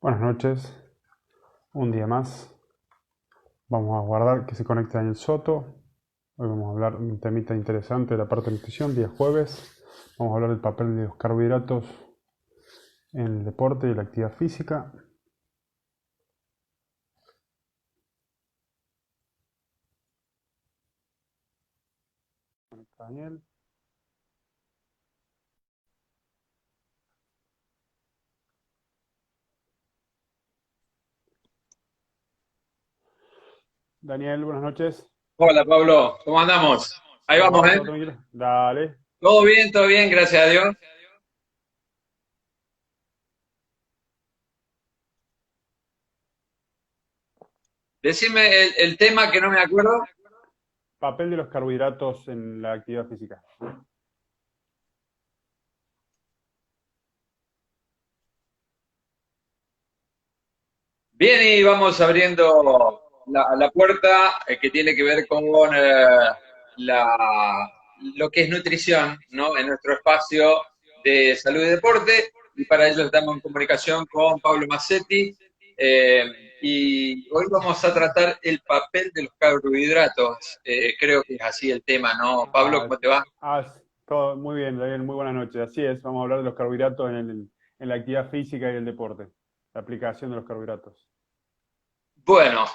Buenas noches, un día más. Vamos a guardar que se conecte Daniel Soto. Hoy vamos a hablar de un temita interesante de la parte de nutrición, día jueves. Vamos a hablar del papel de los carbohidratos en el deporte y la actividad física. Daniel. Daniel, buenas noches. Hola Pablo, ¿cómo andamos? Ahí ¿Cómo vamos, va? ¿eh? ¿Todo tranquilo? Dale. Todo bien, gracias a Dios. Decime el tema que no me acuerdo. Papel de los carbohidratos en la actividad física. Bien, y vamos abriendo la puerta que tiene que ver con la, lo que es nutrición, ¿no? En nuestro espacio de salud y deporte. Y para ello estamos en comunicación con Pablo Massetti. eh, y hoy vamos a tratar el papel de los carbohidratos. Creo que es así el tema, ¿no? Pablo, Ah, ¿cómo te va? todo muy bien, Daniel, muy buenas noches. Así es, vamos a hablar de los carbohidratos en la actividad física y el deporte. La aplicación de los carbohidratos. Bueno,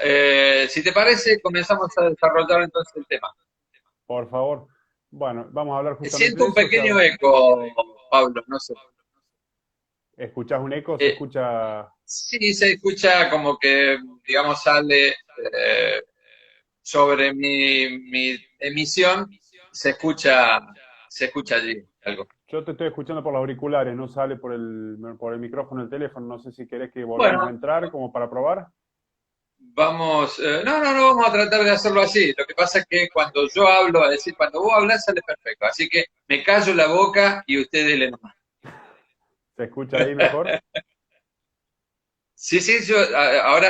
si te parece, comenzamos a desarrollar entonces el tema. Por favor. Bueno, vamos a hablar justamente Siento de un eso. O sea, pequeño eco, Pablo, no sé. ¿escuchás un eco? ¿Se Eh, escucha? sí, se escucha como que, digamos, sale sobre mi emisión, se escucha allí algo. Yo te estoy escuchando por los auriculares, no sale por el micrófono del teléfono. No sé si querés que volvamos a Bueno, entrar como para probar. vamos, no, vamos a tratar de hacerlo así. Lo que pasa es que cuando yo hablo, es decir, cuando vos hablas sale perfecto. Así que me callo la boca y ustedes le nomás. ¿Se escucha ahí mejor? Sí, sí,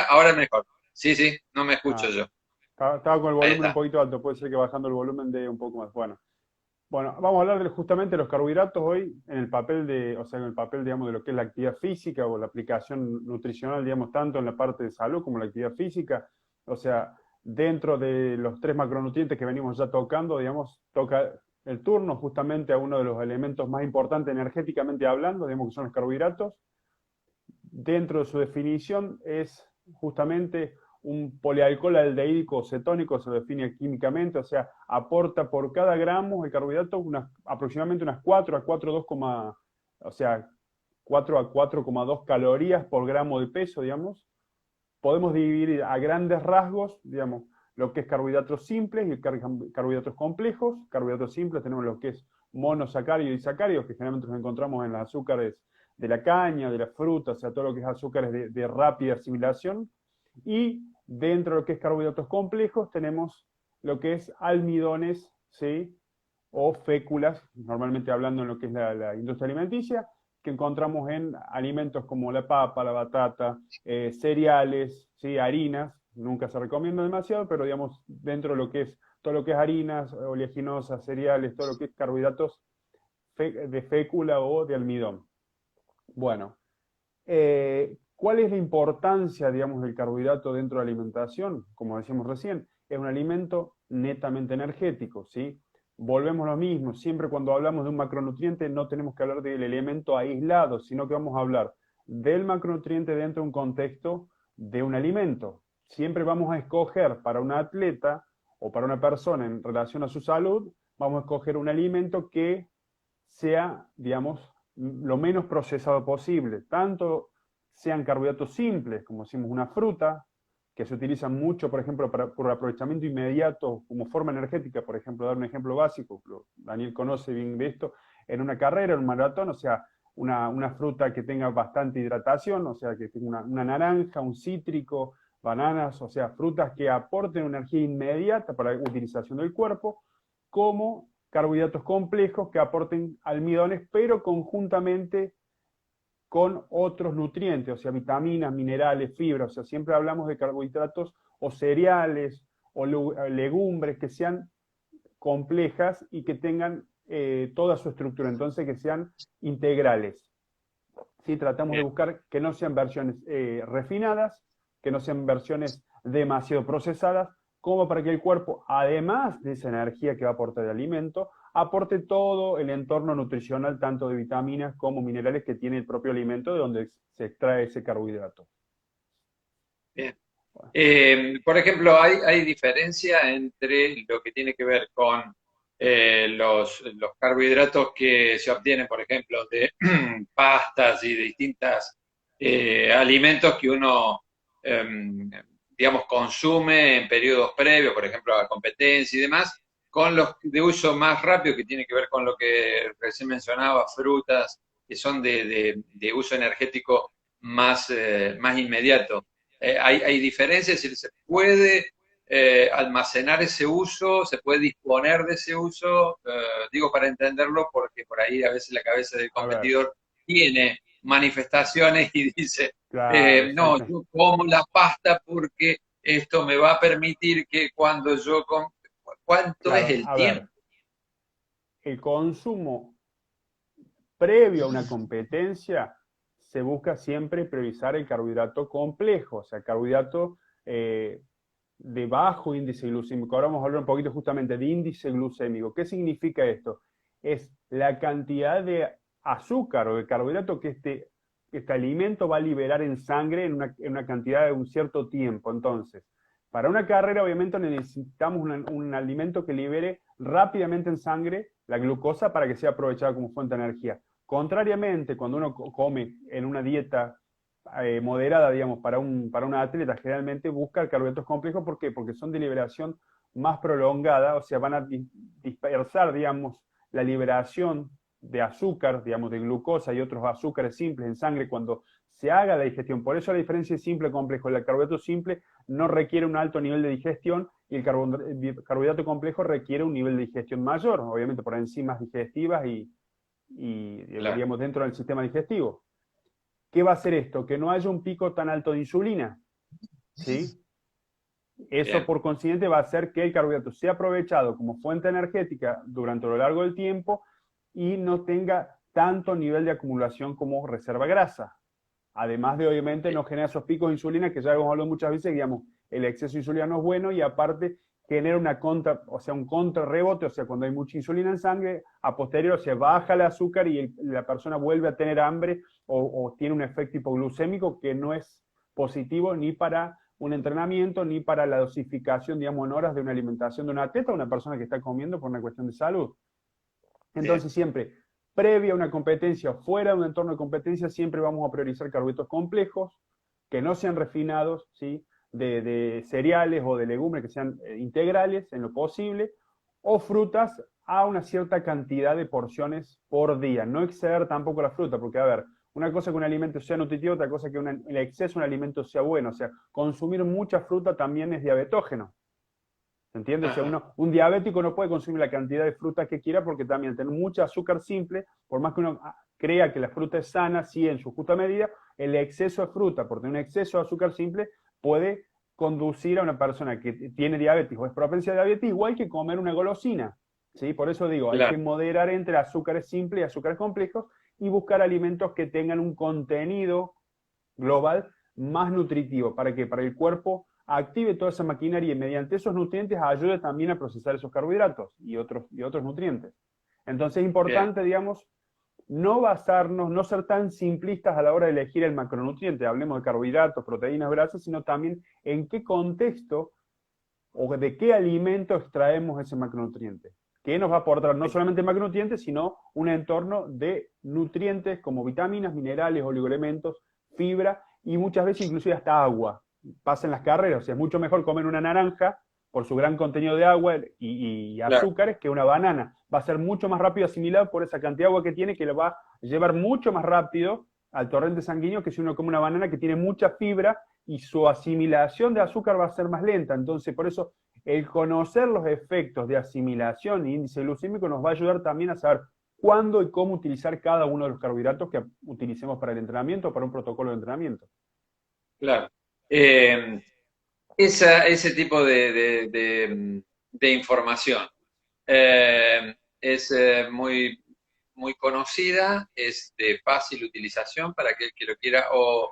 ahora mejor. Sí, sí, no me escucho Ah, yo. estaba con el Ahí volumen un está. poquito alto. Puede ser que bajando el volumen de un poco más. Bueno, vamos a hablar justamente de los carbohidratos hoy en el papel o sea, en el papel, digamos, de lo que es la actividad física o la aplicación nutricional, digamos, tanto en la parte de salud como la actividad física. O sea, dentro de los tres macronutrientes que venimos ya tocando, digamos, toca el turno justamente a uno de los elementos más importantes energéticamente hablando, digamos, que son los carbohidratos. Dentro de su definición es justamente un polialcohol aldehídico cetónico, se lo define químicamente, o sea, aporta por cada gramo el carbohidrato aproximadamente unas 4 a 4,2, o sea, 4 a 4,2 calorías por gramo de peso, digamos. Podemos dividir a grandes rasgos, digamos, lo que es carbohidratos simples y carbohidratos complejos. Carbohidratos simples tenemos lo que es monosacáridos y sacáridos, que generalmente los encontramos en los azúcares de la caña, de la fruta, o sea, todo lo que es azúcares de rápida asimilación. Y dentro de lo que es carbohidratos complejos tenemos lo que es almidones, ¿sí? O féculas, normalmente hablando en lo que es la industria alimenticia, que encontramos en alimentos como la papa, la batata, cereales, ¿sí? Harinas, nunca se recomienda demasiado, pero digamos, dentro de lo que es todo lo que es harinas, oleaginosas, cereales, todo lo que es carbohidratos de fécula o de almidón. Bueno, ¿cuál es la importancia, digamos, del carbohidrato dentro de la alimentación? Como decíamos recién, es un alimento netamente energético, ¿sí? Volvemos a lo mismo, siempre cuando hablamos de un macronutriente no tenemos que hablar del elemento aislado, sino que vamos a hablar del macronutriente dentro de un contexto de un alimento. Siempre vamos a escoger para un atleta o para una persona en relación a su salud, vamos a escoger un alimento que sea, digamos, lo menos procesado posible. Tanto sean carbohidratos simples, como decimos una fruta, que se utilizan mucho, por ejemplo, por aprovechamiento inmediato como forma energética, por ejemplo, dar un ejemplo básico, Daniel conoce bien de esto, en una carrera, en un maratón, o sea, una fruta que tenga bastante hidratación, o sea, que tenga una naranja, un cítrico, bananas, o sea, frutas que aporten energía inmediata para la utilización del cuerpo, como carbohidratos complejos que aporten almidones, pero conjuntamente con otros nutrientes, o sea, vitaminas, minerales, fibras, o sea, siempre hablamos de carbohidratos o cereales o legumbres que sean complejas y que tengan toda su estructura, entonces que sean integrales. ¿sí? Tratamos de buscar que no sean versiones refinadas, que no sean versiones demasiado procesadas, como para que el cuerpo, además de esa energía que va a aportar el alimento, aporte todo el entorno nutricional, tanto de vitaminas como minerales que tiene el propio alimento de donde se extrae ese carbohidrato. Bien. Por ejemplo, hay diferencia entre lo que tiene que ver con los carbohidratos que se obtienen, por ejemplo, de pastas y de distintos alimentos que uno, digamos, consume en periodos previos, por ejemplo, a competencia y demás, con los de uso más rápido, que tiene que ver con lo que recién mencionaba, frutas, que son de uso energético más inmediato. Hay diferencias, si se puede almacenar ese uso, se puede disponer de ese uso, digo para entenderlo, porque por ahí a veces la cabeza del A ver, competidor tiene manifestaciones y dice, claro, no, yo como la pasta porque esto me va a permitir que cuando yo... ¿Cuánto es claro, el a tiempo? ver, el consumo previo a una competencia se busca siempre priorizar el carbohidrato complejo, o sea, carbohidrato de bajo índice glucémico. Ahora vamos a hablar un poquito justamente de índice glucémico. ¿Qué significa esto? Es la cantidad de azúcar o de carbohidrato que este alimento va a liberar en sangre en una cantidad de un cierto tiempo. Entonces, para una carrera obviamente necesitamos un alimento que libere rápidamente en sangre la glucosa para que sea aprovechada como fuente de energía. Contrariamente, cuando uno come en una dieta moderada, digamos, para un atleta, generalmente busca carbohidratos complejos. ¿Por qué? Porque son de liberación más prolongada, o sea, van a dispersar, digamos, la liberación de azúcar, digamos, de glucosa y otros azúcares simples en sangre cuando se haga la digestión. Por eso la diferencia es simple y complejo. El carbohidrato simple no requiere un alto nivel de digestión y el carbohidrato complejo requiere un nivel de digestión mayor, obviamente por enzimas digestivas y Claro, digamos, dentro del sistema digestivo. ¿Qué va a hacer esto? Que no haya un pico tan alto de insulina, ¿sí? Eso bien, por consiguiente va a hacer que el carbohidrato sea aprovechado como fuente energética durante lo largo del tiempo y no tenga tanto nivel de acumulación como reserva grasa. Además de, obviamente, no generar esos picos de insulina que ya hemos hablado muchas veces, digamos, el exceso de insulina no es bueno y aparte genera una contra, o sea, un contrarrebote, o sea, cuando hay mucha insulina en sangre, a posterior se baja el azúcar y la persona vuelve a tener hambre o tiene un efecto hipoglucémico que no es positivo ni para un entrenamiento ni para la dosificación, digamos, en horas de una alimentación de un atleta o una persona que está comiendo por una cuestión de salud. bien, Entonces, siempre, previa a una competencia o fuera de un entorno de competencia, siempre vamos a priorizar carbohidratos complejos, que no sean refinados, ¿sí? De cereales o de legumbres que sean integrales en lo posible, o frutas a una cierta cantidad de porciones por día. No exceder tampoco la fruta, porque, a ver, una cosa que un alimento sea nutritivo, otra cosa que el exceso de un alimento sea bueno. O sea, consumir mucha fruta también es diabetógeno. ¿Se entiende? O sea, ajá, un diabético no puede consumir la cantidad de fruta que quiera porque también tener mucho azúcar simple, por más que uno crea que la fruta es sana, sí, en su justa medida, el exceso de fruta, por tener un exceso de azúcar simple, puede conducir a una persona que tiene diabetes o es propensa a diabetes, igual que comer una golosina. ¿Sí? Por eso digo, hay que claro, moderar entre azúcares simples y azúcares complejos y buscar alimentos que tengan un contenido global más nutritivo. ¿Para qué? Para que el cuerpo active toda esa maquinaria y mediante esos nutrientes ayude también a procesar esos carbohidratos y otros nutrientes. Entonces es bien, importante, digamos, no basarnos, no ser tan simplistas a la hora de elegir el macronutriente. Hablemos de carbohidratos, proteínas, grasas, sino también en qué contexto o de qué alimento extraemos ese macronutriente. Que nos va a aportar no solamente macronutrientes, sino un entorno de nutrientes como vitaminas, minerales, oligoelementos, fibra y muchas veces inclusive hasta agua. Pasa en las carreras, o sea, es mucho mejor comer una naranja por su gran contenido de agua y claro, azúcares que una banana. Va a ser mucho más rápido asimilado por esa cantidad de agua que tiene, que lo va a llevar mucho más rápido al torrente sanguíneo que si uno come una banana que tiene mucha fibra y su asimilación de azúcar va a ser más lenta. Entonces, por eso, el conocer los efectos de asimilación y índice glucémico nos va a ayudar también a saber cuándo y cómo utilizar cada uno de los carbohidratos que utilicemos para el entrenamiento o para un protocolo de entrenamiento. claro. Ese tipo de información es muy, muy conocida, es de fácil utilización para aquel que lo quiera, o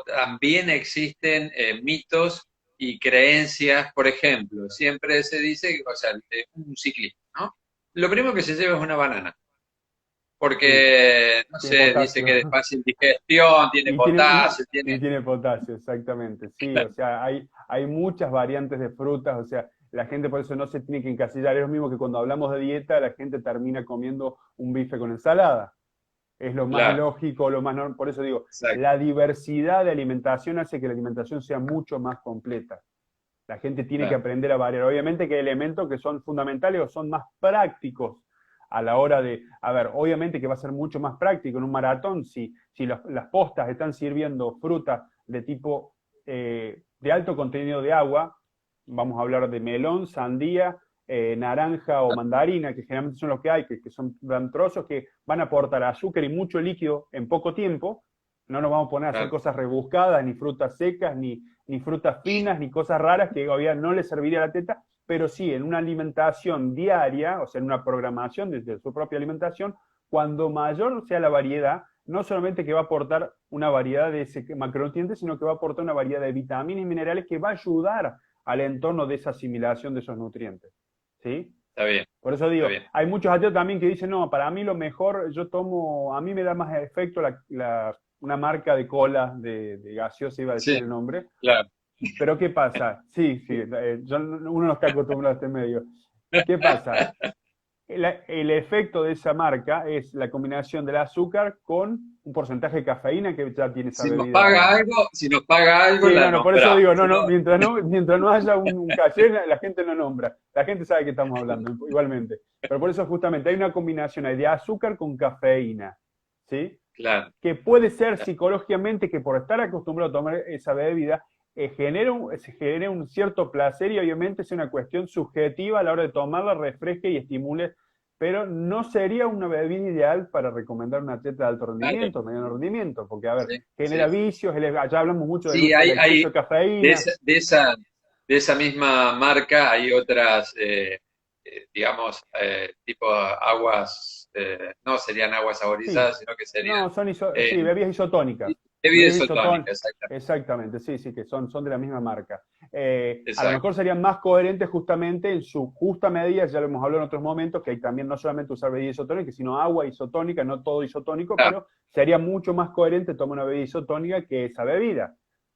también existen mitos y creencias, por ejemplo, siempre se dice, o sea, un ciclista, ¿no? Lo primero que se lleva es una banana, Sí, porque, no tiene sé, dice que potasio. de fácil digestión, tiene Y tiene, potasio, y tiene... tiene potasio, exactamente. Sí, o sea, hay muchas variantes de frutas, o sea, la gente por eso no se tiene que encasillar. Es lo mismo que cuando hablamos de dieta, la gente termina comiendo un bife con ensalada. Es lo más Claro, lógico, lo más normal. Por eso digo, exacto, la diversidad de alimentación hace que la alimentación sea mucho más completa. La gente tiene que claro, aprender a variar. Obviamente que hay elementos que son fundamentales o son más prácticos a la hora de, a ver, obviamente que va a ser mucho más práctico en un maratón si las postas están sirviendo frutas de tipo de alto contenido de agua, vamos a hablar de melón, sandía, naranja o mandarina, que generalmente son los que hay, que son trozos que van a aportar azúcar y mucho líquido en poco tiempo. No nos vamos a poner a hacer claro. cosas rebuscadas, ni frutas secas, ni frutas finas, ni cosas raras que todavía no le serviría a la teta, pero sí en una alimentación diaria, o sea, en una programación desde su propia alimentación, cuando mayor sea la variedad, no solamente que va a aportar una variedad de ese macronutriente, sino que va a aportar una variedad de vitaminas y minerales que va a ayudar al entorno de esa asimilación de esos nutrientes. ¿Sí? Está bien, Por eso está digo, bien. hay muchos atletas también que dicen, no, para mí lo mejor, yo tomo, a mí me da más efecto una marca de cola, de gaseosa, iba a decir Sí, el nombre, claro. pero ¿qué pasa? Sí, sí, uno no está acostumbrado a este medio. ¿Qué pasa? El efecto de esa marca es la combinación del azúcar con un porcentaje de cafeína que ya tiene esa bebida. Si nos paga algo, Sí, la no, no, por eso digo, nombramos. no, Si no, no, mientras no haya un caché, la gente no nombra. La gente sabe que estamos hablando, igualmente. Pero por eso justamente hay una combinación ahí de azúcar con cafeína, ¿sí? claro, Que puede ser claro, psicológicamente que por estar acostumbrado a tomar esa bebida, se genere un cierto placer y obviamente es una cuestión subjetiva a la hora de tomarla, refresque y estimule, pero no sería una bebida ideal para recomendar una atleta de alto claro. rendimiento, mediano rendimiento, porque a ver, Sí, genera sí. vicios, ya hablamos mucho del Sí, uso del hay exceso de de cafeína. esa, de esa, de esa misma marca hay otras, digamos, tipo aguas, no serían aguas Sí, saborizadas, sino que serían no, eh, sí, bebidas isotónicas. bebidas Bebidas isotónicas, exactamente. exactamente, sí, sí, que son de la misma marca. A lo Exacto. mejor serían más coherentes justamente en su justa medida, ya lo hemos hablado en otros momentos, que hay también no solamente usar bebidas isotónicas, sino agua isotónica, no todo isotónico, Claro, pero sería mucho más coherente tomar una bebida isotónica que esa bebida.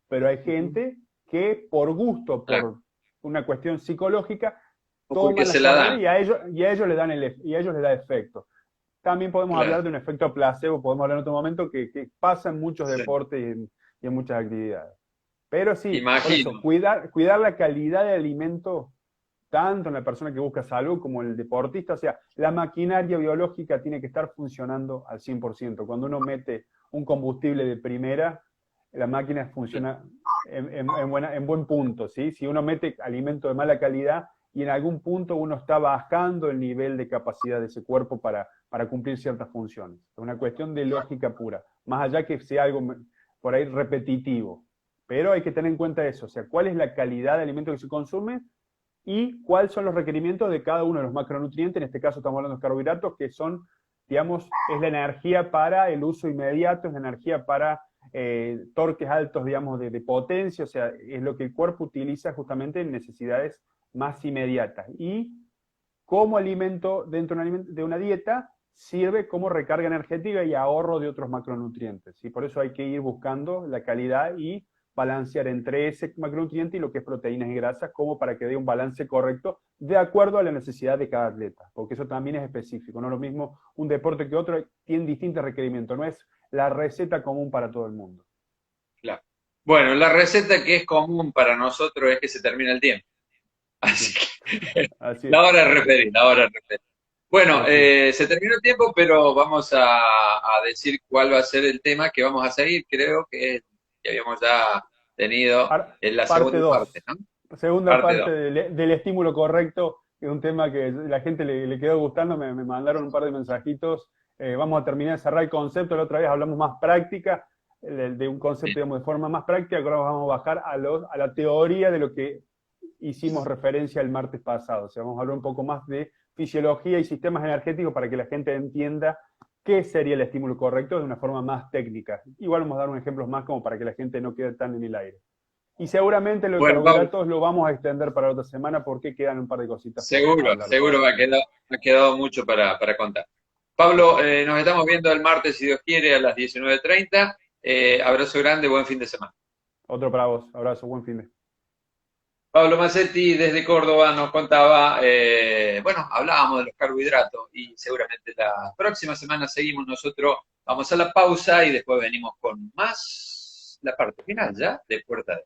Pero hay ujú, gente que por gusto, claro. por una cuestión psicológica, O porque toman la se la sobremesa dan. y a ellos y a ellos les da efecto. También podemos Claro. hablar de un efecto placebo, podemos hablar en otro momento que pasa en muchos Sí. deportes y en muchas actividades. Pero sí, por eso, Imagino. cuidar la calidad de alimento, tanto en la persona que busca salud como en el deportista, o sea, la maquinaria biológica tiene que estar funcionando al 100%. Cuando uno mete un combustible de primera, la máquina funciona en buen punto, ¿sí? Si uno mete alimento de mala calidad y en algún punto uno está bajando el nivel de capacidad de ese cuerpo para cumplir ciertas funciones. Es una cuestión de lógica pura, más allá que sea algo por ahí repetitivo. Pero hay que tener en cuenta eso, o sea, cuál es la calidad de alimento que se consume y cuáles son los requerimientos de cada uno de los macronutrientes. En este caso estamos hablando de carbohidratos, que son, digamos, es la energía para el uso inmediato, es la energía para torques altos, digamos, de potencia, o sea, es lo que el cuerpo utiliza justamente en necesidades más inmediatas. Y como alimento dentro de una dieta sirve como recarga energética y ahorro de otros macronutrientes. Y por eso hay que ir buscando la calidad y balancear entre ese macronutriente y lo que es proteínas y grasas, como para que dé un balance correcto de acuerdo a la necesidad de cada atleta, porque eso también es específico. No es lo mismo un deporte que otro, tiene distintos requerimientos, no es la receta común para todo el mundo. Claro. Bueno, la receta que es común para nosotros es que se termina el tiempo. Así Sí, que así es, la hora es referir, la hora es referir. Bueno, así es. se terminó el tiempo, pero vamos a decir cuál va a ser el tema que vamos a seguir. Creo que habíamos ya tenido en la Parte segunda parte, 2, ¿no? segunda Parte parte 2. del estímulo correcto, que es un tema que la gente le quedó gustando, me mandaron un par de mensajitos. Vamos a terminar de cerrar el concepto, la otra vez hablamos más práctica, de un concepto, digamos, de forma más práctica, ahora vamos a bajar a la teoría de lo que hicimos referencia el martes pasado. O sea, vamos a hablar un poco más de fisiología y sistemas energéticos para que la gente entienda qué sería el estímulo correcto de una forma más técnica. Igual vamos a dar un ejemplo más como para que la gente no quede tan en el aire. Y seguramente lo de Bueno, Pablo, carbohidratos lo vamos a extender para la otra semana porque quedan un par de cositas por seguro, hablar seguro todavía. ha quedado mucho para contar. Pablo, nos estamos viendo el martes, si Dios quiere, a las 19:30. Abrazo grande, buen fin de semana. Otro para vos. Abrazo, buen fin de. Pablo Massetti desde Córdoba nos contaba, bueno, hablábamos de los carbohidratos y seguramente la próxima semana seguimos nosotros, vamos a la pausa y después venimos con más la parte final ya de Puerta de